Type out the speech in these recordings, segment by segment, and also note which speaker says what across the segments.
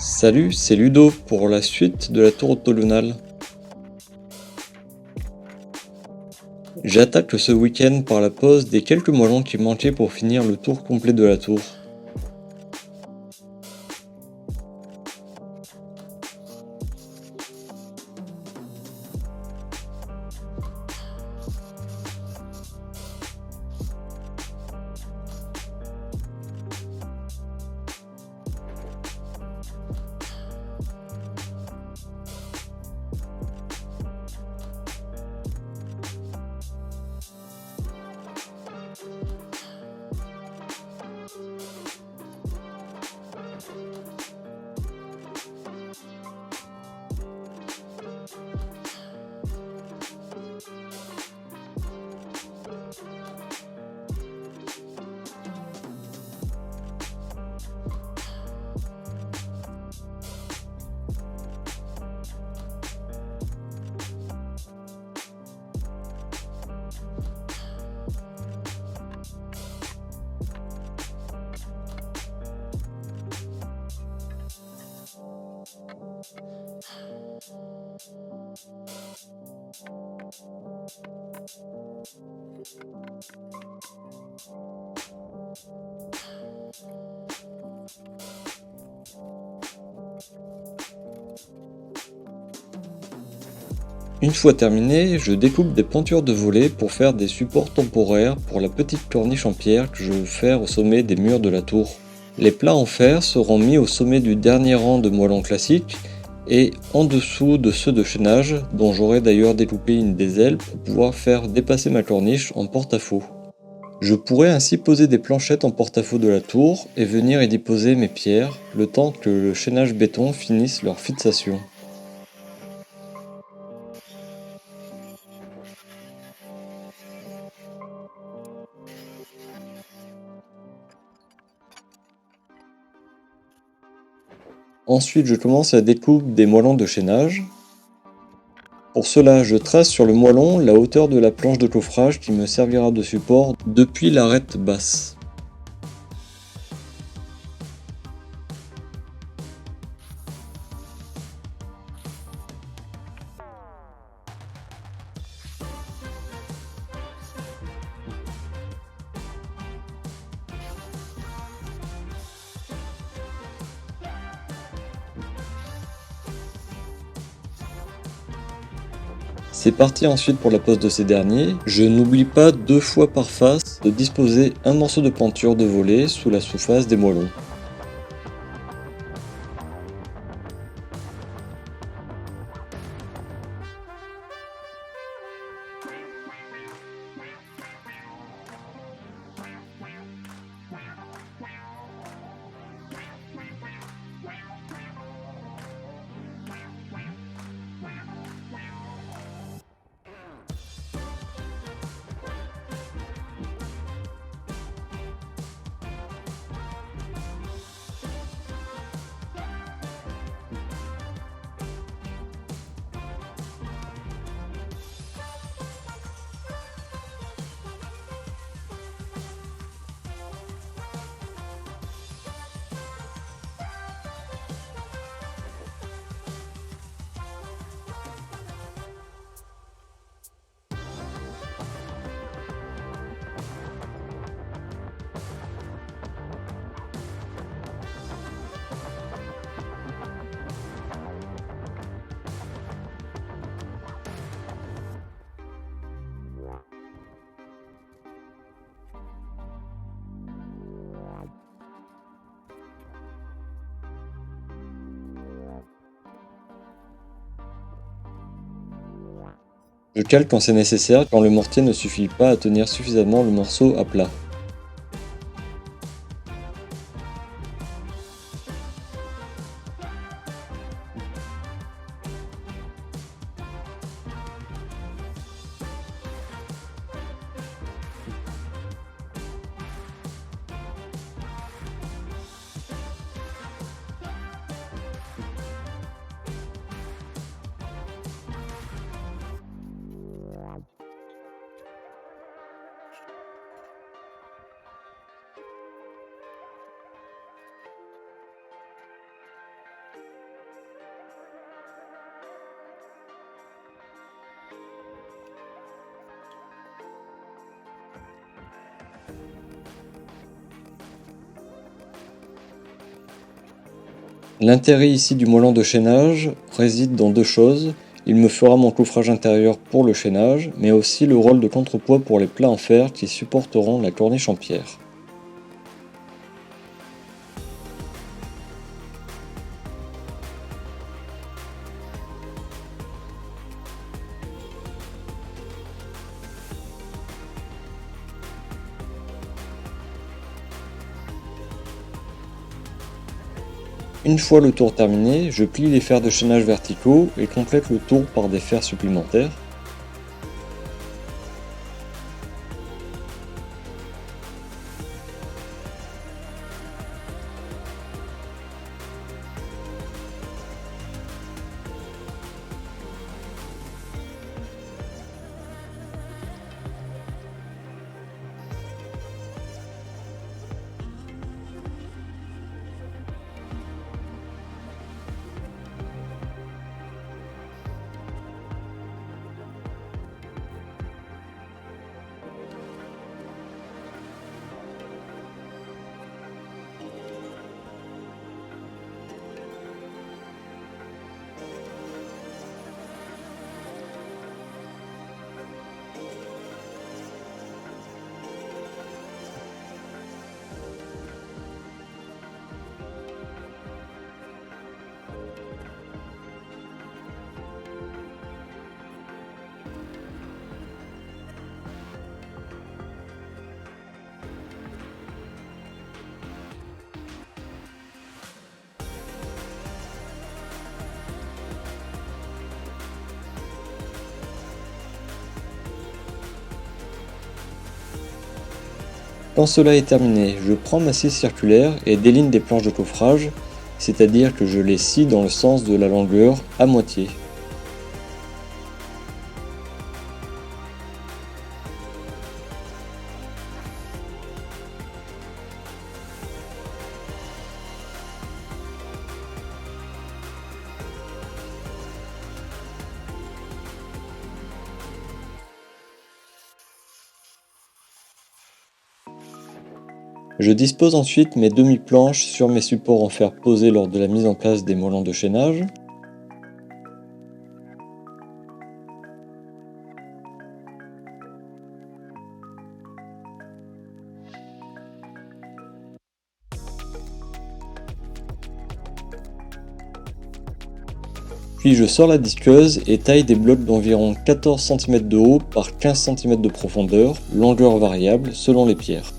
Speaker 1: Salut, c'est Ludo pour la suite de la tour octogonale. J'attaque ce week-end par la pose des quelques moellons qui manquaient pour finir le tour complet de la tour. Une fois terminé, je découpe des pentures de volets pour faire des supports temporaires pour la petite corniche en pierre que je veux faire au sommet des murs de la tour. Les plats en fer seront mis au sommet du dernier rang de moellons classiques et en dessous de ceux de chaînage, dont j'aurai d'ailleurs découpé une des ailes pour pouvoir faire dépasser ma corniche en porte-à-faux. Je pourrais ainsi poser des planchettes en porte-à-faux de la tour et venir y déposer mes pierres, le temps que le chaînage béton finisse leur fixation. Ensuite, je commence la découpe des moellons de chaînage. Pour cela, je trace sur le moellon la hauteur de la planche de coffrage qui me servira de support depuis l'arête basse. C'est parti ensuite pour la pose de ces derniers. Je n'oublie pas 2 fois par face de disposer un morceau de peinture de volet sous la sous-face des moellons. Je cale quand c'est nécessaire, quand le mortier ne suffit pas à tenir suffisamment le morceau à plat. L'intérêt ici du moellon de chaînage réside dans deux choses. Il me fera mon coffrage intérieur pour le chaînage, mais aussi le rôle de contrepoids pour les plats en fer qui supporteront la corniche en pierre. Une fois le tour terminé, je plie les fers de chaînage verticaux et complète le tour par des fers supplémentaires. Quand cela est terminé, je prends ma scie circulaire et déligne des planches de coffrage, c'est-à-dire que je les scie dans le sens de la longueur à moitié. Je dispose ensuite mes demi-planches sur mes supports en fer posés lors de la mise en place des moellons de chaînage. Puis je sors la disqueuse et taille des blocs d'environ 14 cm de haut par 15 cm de profondeur, longueur variable selon les pierres.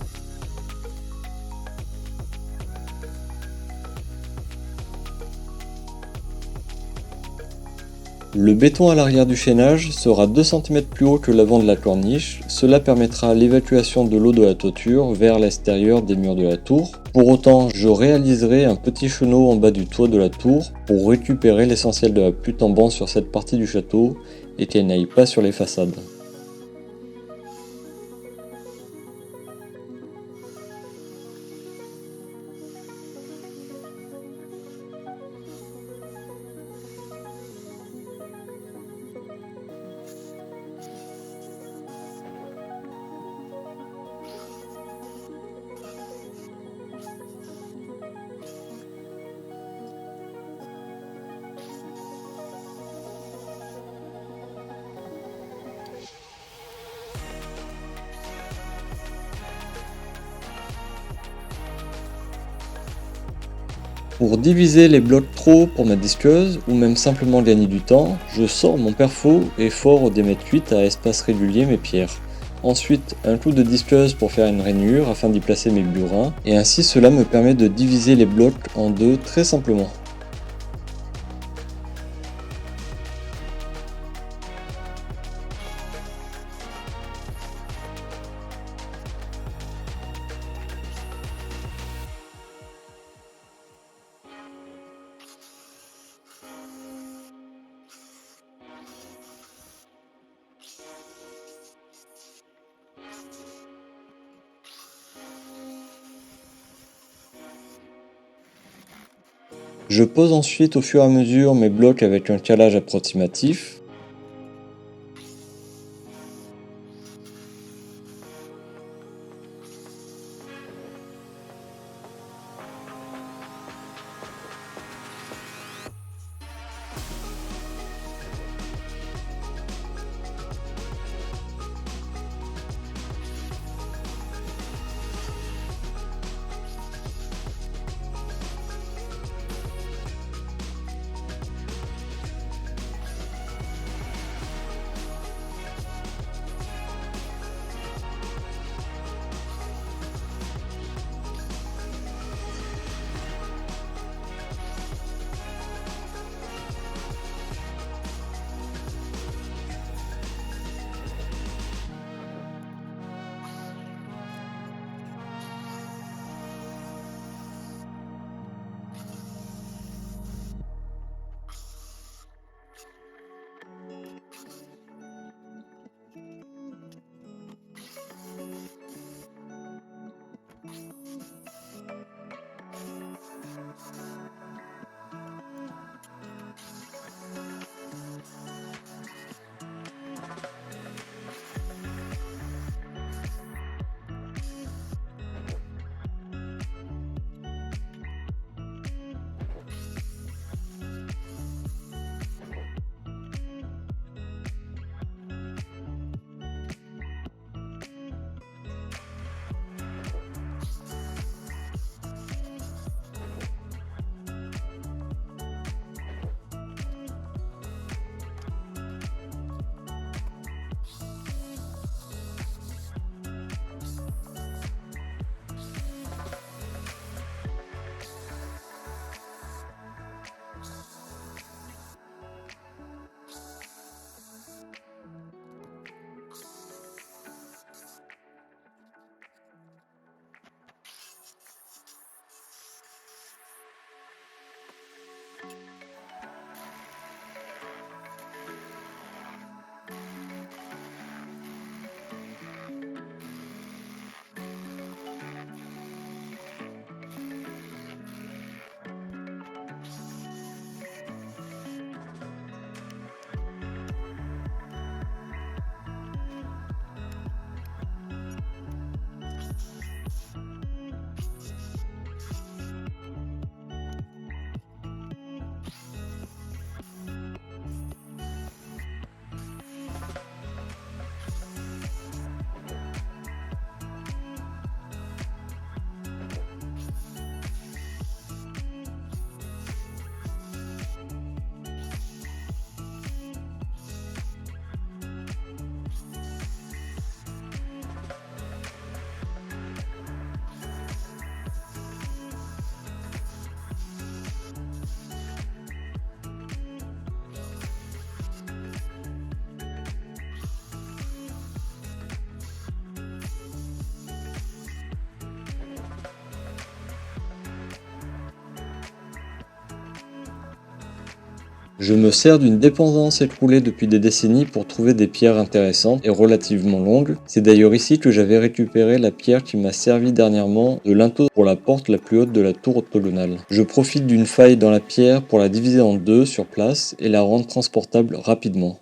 Speaker 1: Le béton à l'arrière du chaînage sera 2 cm plus haut que l'avant de la corniche, cela permettra l'évacuation de l'eau de la toiture vers l'extérieur des murs de la tour. Pour autant, je réaliserai un petit chenot en bas du toit de la tour pour récupérer l'essentiel de la pluie tombant sur cette partie du château et qu'elle n'aille pas sur les façades. Pour diviser les blocs trop pour ma disqueuse, ou même simplement gagner du temps, je sors mon perfo et fore au diamètre 8 à espace régulier mes pierres. Ensuite, un clou de disqueuse pour faire une rainure afin d'y placer mes burins, et ainsi cela me permet de diviser les blocs en deux très simplement. Je pose ensuite au fur et à mesure mes blocs avec un calage approximatif. Je me sers d'une dépendance écroulée depuis des décennies pour trouver des pierres intéressantes et relativement longues. C'est d'ailleurs ici que j'avais récupéré la pierre qui m'a servi dernièrement de linteau pour la porte la plus haute de la tour octogonale. Je profite d'une faille dans la pierre pour la diviser en deux sur place et la rendre transportable rapidement.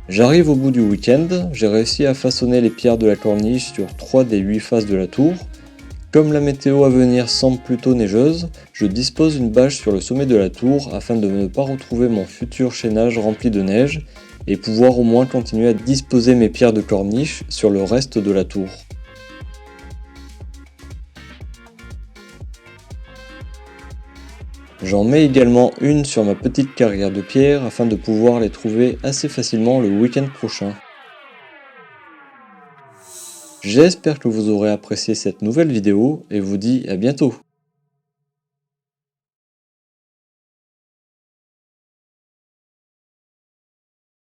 Speaker 1: J'arrive au bout du week-end, j'ai réussi à façonner les pierres de la corniche sur 3 des 8 faces de la tour. Comme la météo à venir semble plutôt neigeuse, je dispose une bâche sur le sommet de la tour afin de ne pas retrouver mon futur chaînage rempli de neige et pouvoir au moins continuer à disposer mes pierres de corniche sur le reste de la tour. J'en mets également une sur ma petite carrière de pierre afin de pouvoir les trouver assez facilement le week-end prochain. J'espère que vous aurez apprécié cette nouvelle vidéo et vous dis à bientôt.